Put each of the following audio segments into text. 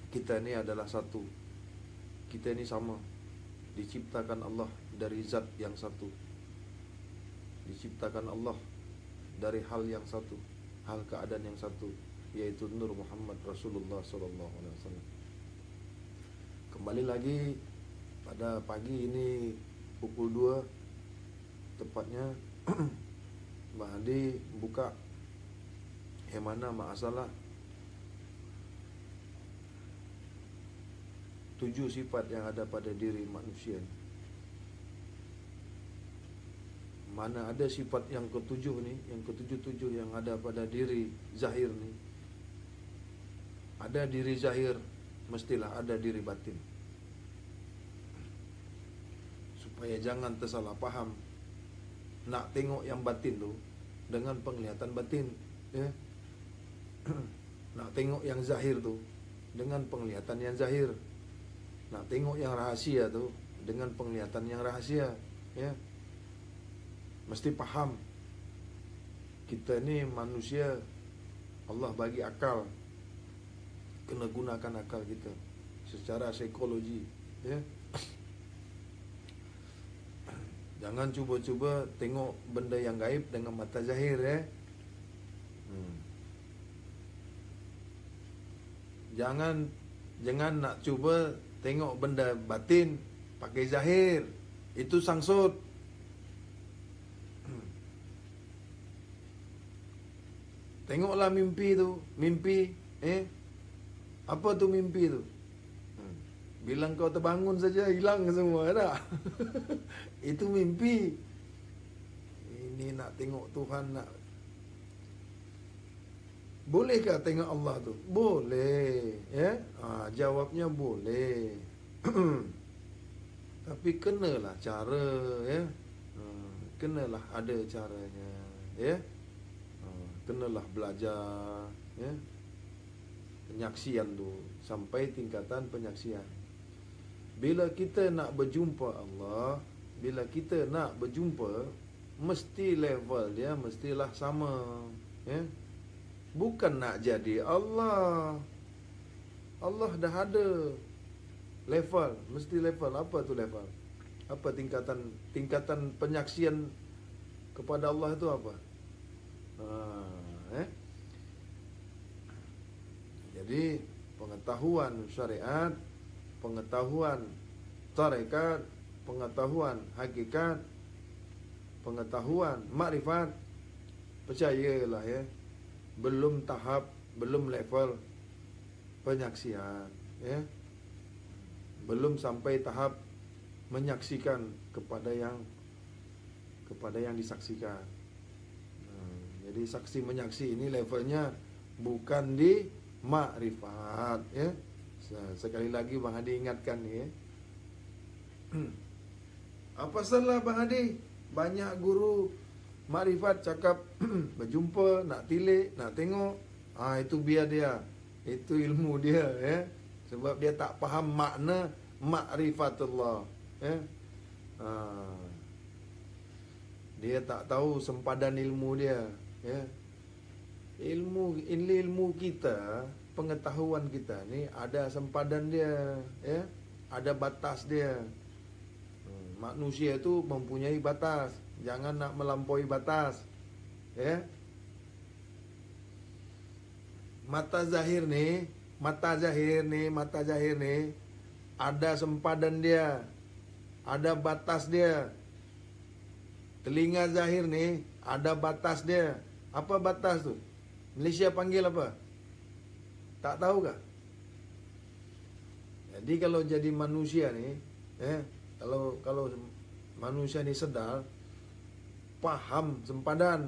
Kita ini adalah satu. Kita ini sama. Diciptakan Allah dari zat yang satu. Diciptakan Allah dari hal yang satu, hal keadaan yang satu, yaitu Nur Muhammad Rasulullah SAW. Kembali lagi pada pagi ini pukul 2 tepatnya Mbak Hadi buka Hemana Ma'asalah 7 sifat yang ada pada diri manusia. Mana ada sifat yang ketujuh nih, yang ketujuh yang ada pada diri zahir nih. Ada diri zahir, mestilah ada diri batin. Supaya jangan tersalah paham. Nak tengok yang batin tu dengan penglihatan batin, ya. Nak tengok yang zahir tu dengan penglihatan yang zahir. Nak tengok yang rahasia tu dengan penglihatan yang rahasia, ya. Mesti paham. Kita ni manusia, Allah bagi akal. Kena gunakan akal kita secara psikologi, ya. Jangan cuba-cuba tengok benda yang gaib dengan mata zahir, ya. Jangan nak cuba tengok benda batin pakai zahir. Itu sangsut. Tengoklah mimpi tu. Mimpi, apa tu mimpi tu? Bilang kau terbangun saja hilang semua, tak? Itu mimpi. Ini nak tengok Tuhan, nak. Bolehkah tengok Allah tu? Boleh, ya. Jawabnya boleh. Tapi kenalah cara, ya. Kenalah ada caranya, ya. Kenalah belajar, ya. Penyaksian tu sampai tingkatan penyaksian. Bila kita nak berjumpa Allah, bila kita nak berjumpa, mesti level dia mestilah sama, ya. Bukan nak jadi Allah. Allah dah ada level, mesti level. Apa tu level? Apa tingkatan penyaksian kepada Allah itu apa? Jadi pengetahuan syariat, pengetahuan tarekat, pengetahuan hakikat, pengetahuan makrifat, percayalah, ya. Belum tahap, belum level penyaksian, ya. Belum sampai tahap menyaksikan kepada yang disaksikan. Jadi saksi menyaksi ini levelnya bukan di makrifat, ya. Sekali lagi Bang Hadi ingatkan ni, ya. Apa salah Bang Hadi? Banyak guru makrifat cakap berjumpa, nak tilik, nak tengok. Itu biar dia. Itu ilmu dia, ya. Sebab dia tak faham makna makrifatullah, ya. Dia tak tahu sempadan ilmu dia, ya. Ilmu kita, pengetahuan kita ni ada sempadan dia, ya. Ada batas dia. Manusia itu mempunyai batas. Jangan nak melampaui batas, ya. Mata zahir ni ada sempadan dia, ada batas dia. Telinga zahir ni ada batas dia. Apa batas tu? Malaysia panggil apa? Tak tahu kah? Jadi kalau jadi manusia ni, kalau manusia ni sedar, faham sempadan,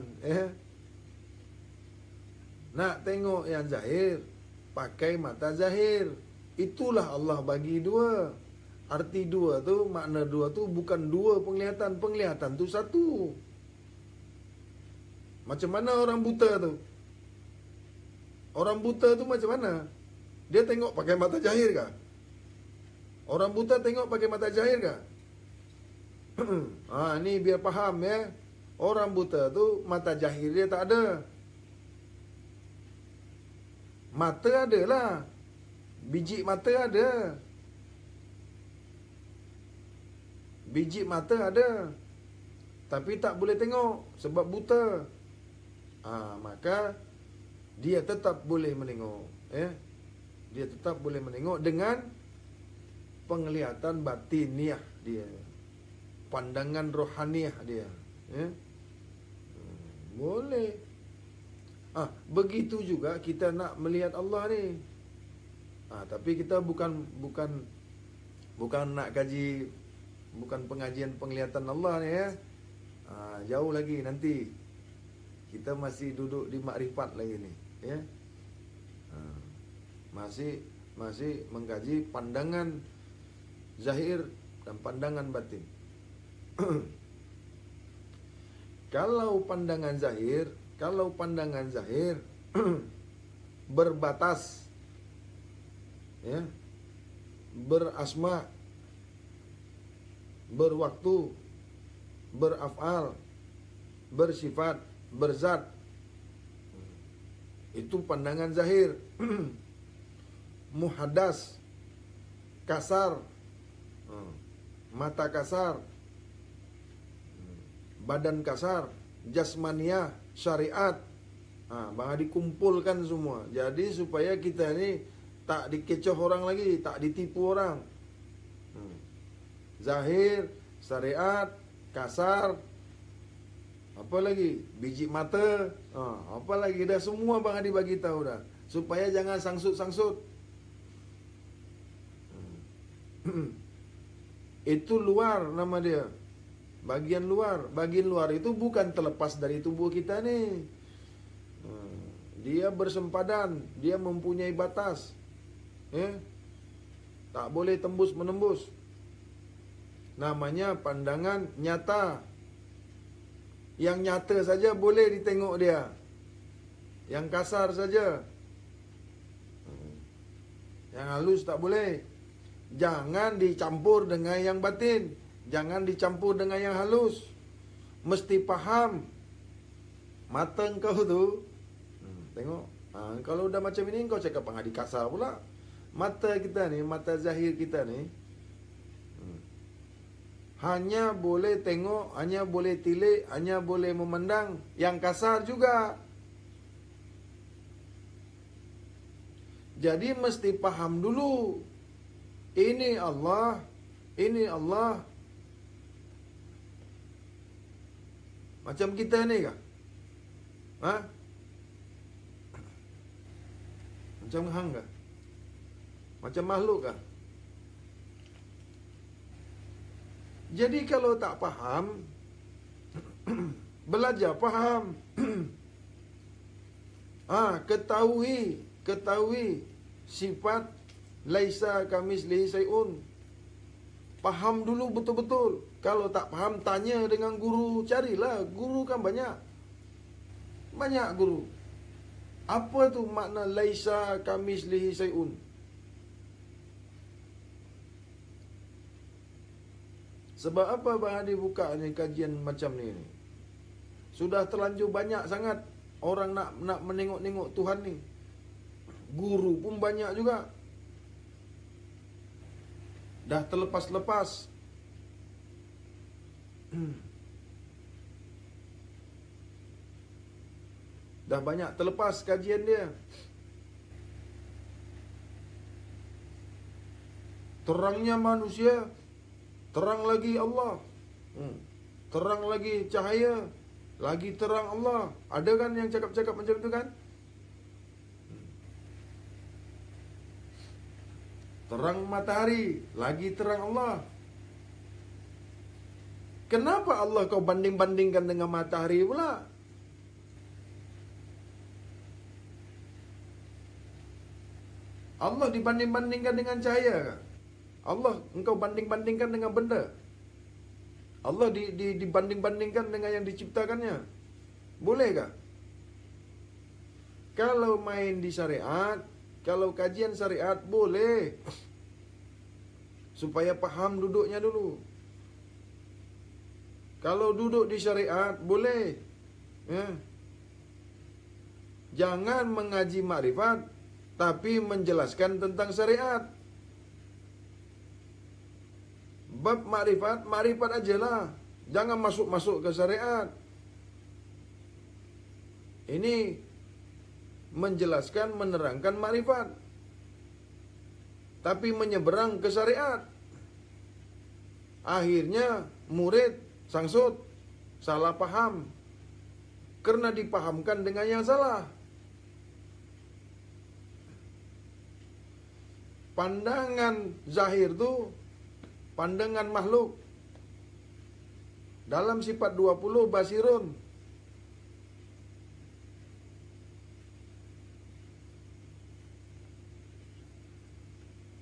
nak tengok yang zahir, pakai mata zahir. Itulah Allah bagi dua. Arti dua tu, makna dua tu bukan dua penglihatan. Penglihatan tu satu. Macam mana orang buta tu? Orang buta tu macam mana? Dia tengok pakai mata zahir kah? Orang buta tengok pakai mata zahir kah? Ni biar faham, ya. Orang buta tu mata zahir dia tak ada. Mata ada lah. Biji mata ada. Biji mata ada. Tapi tak boleh tengok sebab buta. Maka dia tetap boleh menengok. Dia tetap boleh menengok dengan penglihatan batiniah dia. Pandangan rohaniah dia. Boleh. Begitu juga kita nak melihat Allah ni. Tapi kita bukan nak kaji, bukan pengajian penglihatan Allah ni ya. Jauh lagi nanti. Kita masih duduk di makrifat lagi ni, ya. Masih mengkaji pandangan zahir dan pandangan batin. Kalau pandangan zahir berbatas, ya, berasma, berwaktu, berafal, bersifat, berzat, itu pandangan zahir. Muhaddas, kasar, mata kasar, badan kasar, jasmaniah, syariat, bahkan dikumpulkan semua. Jadi supaya kita ni tak dikecoh orang lagi, tak ditipu orang. Zahir, syariat, kasar, apa lagi? Biji mata, apa lagi? Dah semua bahkan dibagi tahu dah. Supaya jangan sangsut-sangsut. Itu luar nama dia. Bagian luar. Bagian luar itu bukan terlepas dari tubuh kita ni. Dia bersempadan. Dia mempunyai batas. Tak boleh tembus-menembus. Namanya pandangan nyata. Yang nyata saja boleh ditengok dia. Yang kasar saja. Yang halus tak boleh. Jangan dicampur dengan yang batin. Jangan dicampur dengan yang halus. Mesti faham. Mata engkau tu, tengok. Kalau dah macam ini, engkau cakap penghadi kasar pula. Mata kita ni, mata zahir kita ni, hanya boleh tengok, hanya boleh tilik, hanya boleh memandang yang kasar juga. Jadi mesti faham dulu. Ini Allah, ini Allah. Macam kita ni kah? Macam hang kah? Macam makhluk kah? Jadi kalau tak faham, belajar faham. Ketahui sifat laisa kamislihi syai'un. Faham dulu betul-betul. Kalau tak faham, tanya dengan guru. Carilah, guru kan banyak. Banyak guru. Apa tu makna laisa kamislihi syai'un? Sebab apa Bang Hadi buka ni kajian macam ni? Sudah terlanjur banyak sangat orang nak menengok-nengok Tuhan ni. Guru pun banyak juga. Dah terlepas-lepas. Dah banyak terlepas kajian dia. Terangnya manusia, terang lagi Allah. Terang lagi cahaya, lagi terang Allah. Ada kan yang cakap-cakap macam tu kan? Terang matahari, lagi terang Allah. Kenapa Allah kau banding-bandingkan dengan matahari pula? Allah dibanding-bandingkan dengan cahaya ke? Allah engkau banding-bandingkan dengan benda? Allah dibanding-bandingkan dengan yang diciptakannya? Bolehkah? Kalau main di syariat, kalau kajian syariat boleh. Supaya faham duduknya dulu. Kalau duduk di syariat boleh. Jangan mengaji makrifat tapi menjelaskan tentang syariat. Bab makrifat, makrifat ajalah. Jangan masuk-masuk ke syariat. Ini menjelaskan, menerangkan makrifat, tapi menyeberang ke syariat. Akhirnya murid sangsut, salah paham, karena dipahamkan dengan yang salah. Pandangan zahir itu pandangan makhluk. Dalam sifat 20 basirun.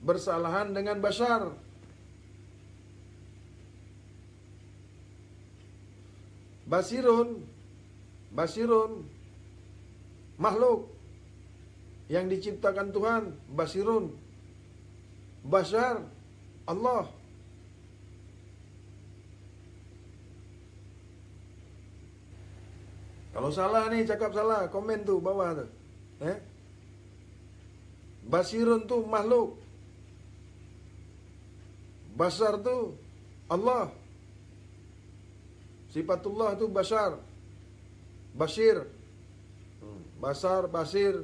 Bersalahan dengan basar. Basirun makhluk yang diciptakan Tuhan, basirun. Basar Allah. Kalau salah nih, cakap salah, komen tuh bawah tuh. Basirun tuh makhluk. Basar tuh Allah. Sifatullah tuh basar. Basir. Basar, basir.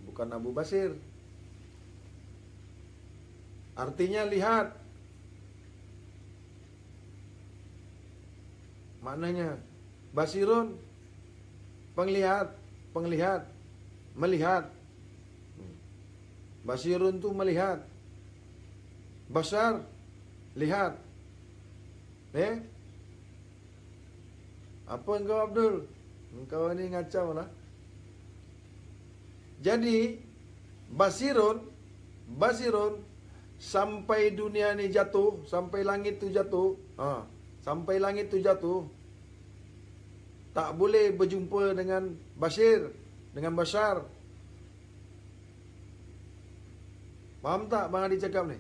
Bukan Abu Basir. Artinya lihat. Maknanya basirun penglihat, melihat. Basirun tu melihat. Basar lihat. Apa engkau Abdul? Engkau ini ngacau lah. Jadi basirun sampai dunia ni jatuh, sampai langit tu jatuh, sampai langit tu jatuh, tak boleh berjumpa dengan basir, dengan basar. Faham tak Bang Adi cakap ni?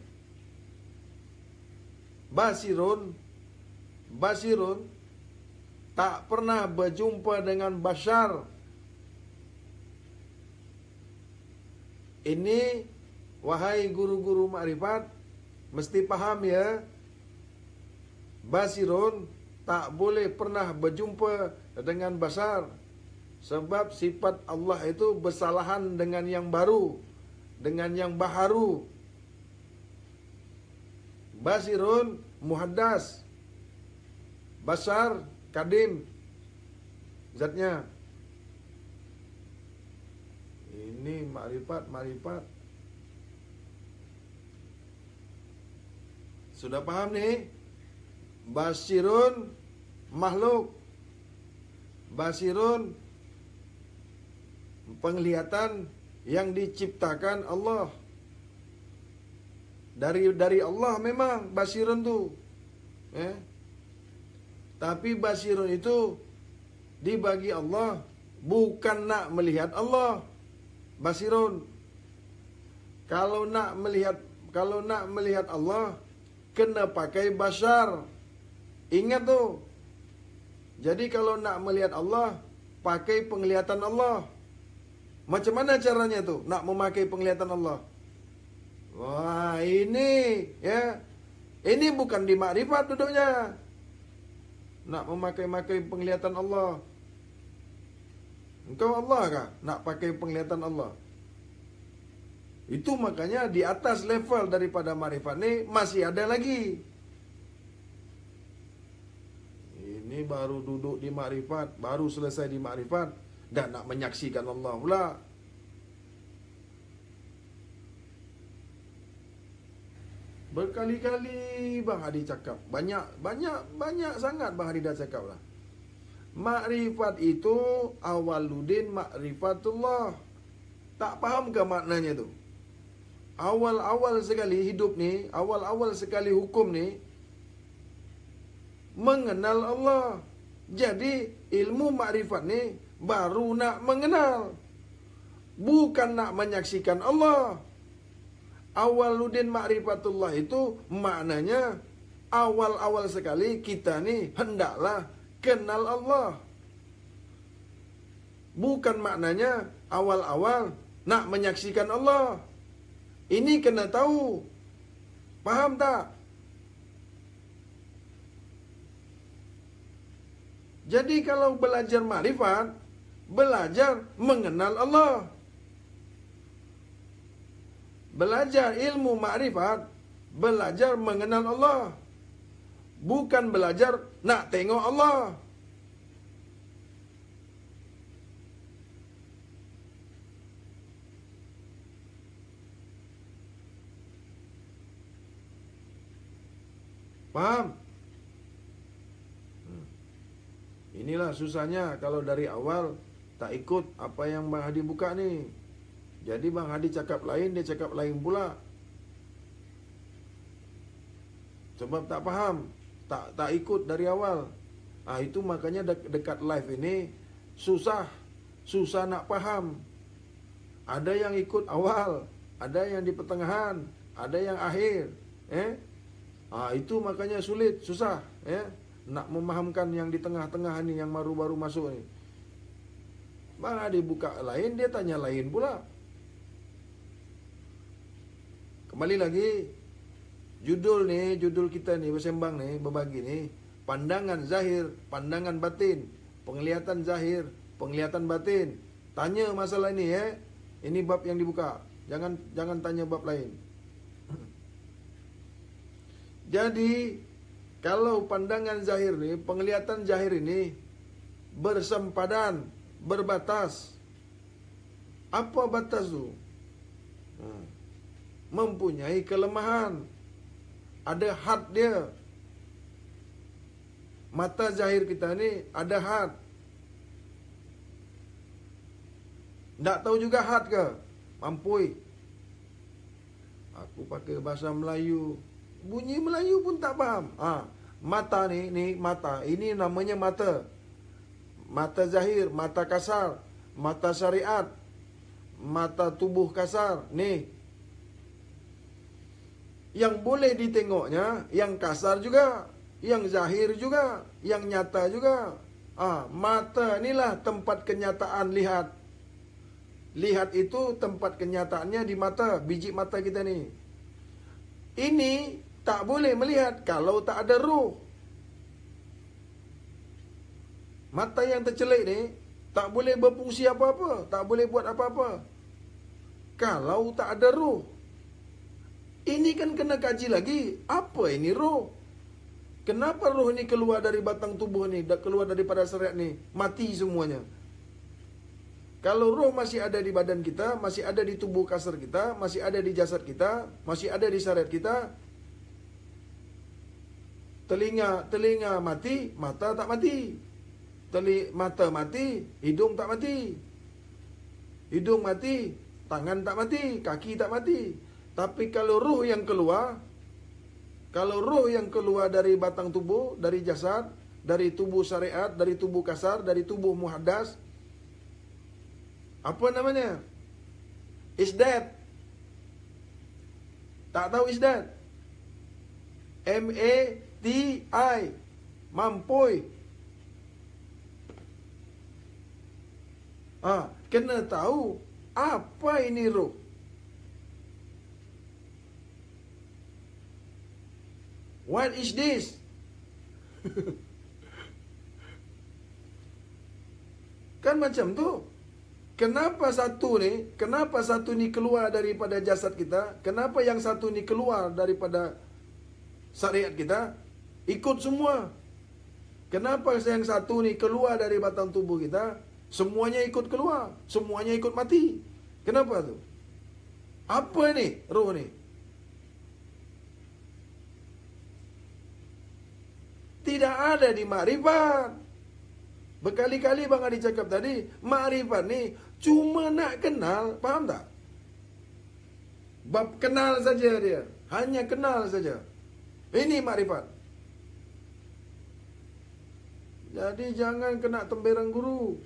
Basirun tak pernah berjumpa dengan basar. Ini wahai guru-guru makrifat mesti paham ya. Basirun tak boleh pernah berjumpa dengan basar. Sebab sifat Allah itu bersalahan dengan yang baru, dengan yang baharu. Basirun muhaddas, basar kadim zatnya. Ini makrifat. Sudah paham nih? Basirun makhluk. Basirun penglihatan yang diciptakan Allah. Dari Allah memang basirun tu. Tapi basirun itu dibagi Allah bukan nak melihat Allah. Basirun. Kalau nak melihat Allah kena pakai basar. Ingat tu. Jadi kalau nak melihat Allah pakai penglihatan Allah. Macam mana caranya tu nak memakai penglihatan Allah? Wah, ini ya. Ini bukan di makrifat duduknya. Nak memakai penglihatan Allah. Engkau Allah kah nak pakai penglihatan Allah? Itu makanya di atas level daripada makrifat ni masih ada lagi. Ini baru duduk di makrifat, baru selesai di makrifat, dah nak menyaksikan Allah pula. Berkali-kali Bang Hadi cakap, banyak sangat Bang Hadi dah cakap lah. Makrifat itu awaluddin makrifatullah. Tak faham ke maknanya tu? Awal-awal sekali hidup ni, awal-awal sekali hukum ni, mengenal Allah. Jadi ilmu makrifat ni baru nak mengenal, bukan nak menyaksikan Allah. Awaluddin makrifatullah itu maknanya awal-awal sekali kita ni hendaklah kenal Allah. Bukan maknanya awal-awal nak menyaksikan Allah. Ini kena tahu. Faham tak? Jadi kalau belajar makrifat, belajar mengenal Allah. Belajar ilmu makrifat, belajar mengenal Allah. Bukan belajar nak tengok Allah. Paham? Inilah susahnya kalau dari awal tak ikut apa yang Bang Hadi buka ni. Jadi Bang Hadi cakap lain, dia cakap lain pula. Sebab tak faham, tak ikut dari awal. Itu makanya dekat live ini susah nak faham. Ada yang ikut awal, ada yang di pertengahan, ada yang akhir. Itu makanya sulit, susah, nak memahamkan yang di tengah-tengah ni, yang baru-baru masuk ni. Bang Hadi buka lain, dia tanya lain pula. Kembali lagi, judul kita ni bersembang ni, berbagi ni, pandangan zahir, pandangan batin, penglihatan zahir, penglihatan batin. Tanya masalah ni, ini bab yang dibuka. Jangan tanya bab lain. Jadi, kalau pandangan zahir ni, penglihatan zahir ini bersempadan, berbatas. Apa batas tu? Mempunyai kelemahan. Ada had dia. Mata zahir kita ni ada had. Tak tahu juga had ke? Mampui. Aku pakai bahasa Melayu. Bunyi Melayu pun tak faham. Mata ni mata. Ini namanya mata. Mata zahir, mata kasar, mata syariat, mata tubuh kasar. Ni. Yang boleh ditengoknya, yang kasar juga, yang zahir juga, yang nyata juga. Mata inilah tempat kenyataan lihat. Lihat itu tempat kenyataannya di mata, biji mata kita ni. Ini tak boleh melihat kalau tak ada roh. Mata yang tercelik ni tak boleh berfungsi apa-apa, tak boleh buat apa-apa kalau tak ada roh. Ini kan kena kaji lagi. Apa ini roh? Kenapa roh ni keluar dari batang tubuh ni, keluar daripada syariat ni? Mati semuanya. Kalau roh masih ada di badan kita, masih ada di tubuh kasar kita, masih ada di jasad kita, masih ada di syariat kita. Telinga mati, mata tak mati. Mata mati, hidung tak mati. Hidung mati, tangan tak mati, kaki tak mati. Tapi kalau roh yang keluar dari batang tubuh, dari jasad, dari tubuh syariat, dari tubuh kasar, dari tubuh muhaddas, apa namanya? Isdat. Tak tahu isdat? M-A-T-I. Mampoi. Kena tahu apa ini roh. What is this? Kan macam tu. Kenapa satu ni keluar daripada jasad kita? Kenapa yang satu ni keluar daripada syariat kita? Ikut semua. Kenapa yang satu ni keluar dari batang tubuh kita? Semuanya ikut keluar. Semuanya ikut mati. Kenapa tu? Apa ni roh ni? Tidak ada di makrifat. Berkali-kali Bang Hadi cakap tadi, makrifat ni cuma nak kenal, faham tak? Bab kenal saja dia. Hanya kenal saja. Ini makrifat. Jadi jangan kena temberang guru,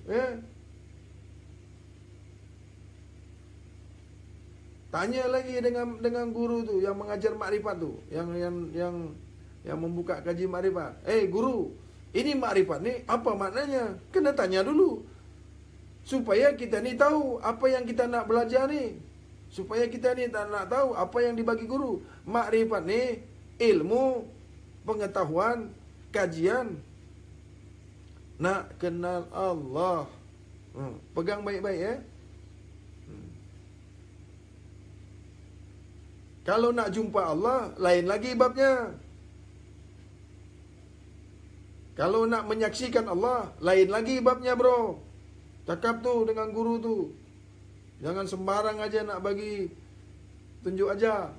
Tanya lagi dengan guru tu yang mengajar makrifat tu, yang membuka kaji makrifat. Guru, ini makrifat ni apa maknanya? Kena tanya dulu. Supaya kita ni tahu apa yang kita nak belajar ni. Supaya kita ni tak nak tahu apa yang dibagi guru. Makrifat ni ilmu, pengetahuan, kajian. Nak kenal Allah. Pegang baik-baik ya. Kalau nak jumpa Allah, lain lagi babnya. Kalau nak menyaksikan Allah, lain lagi babnya bro. Cakap tu dengan guru tu. Jangan sembarang aja nak bagi tunjuk aja.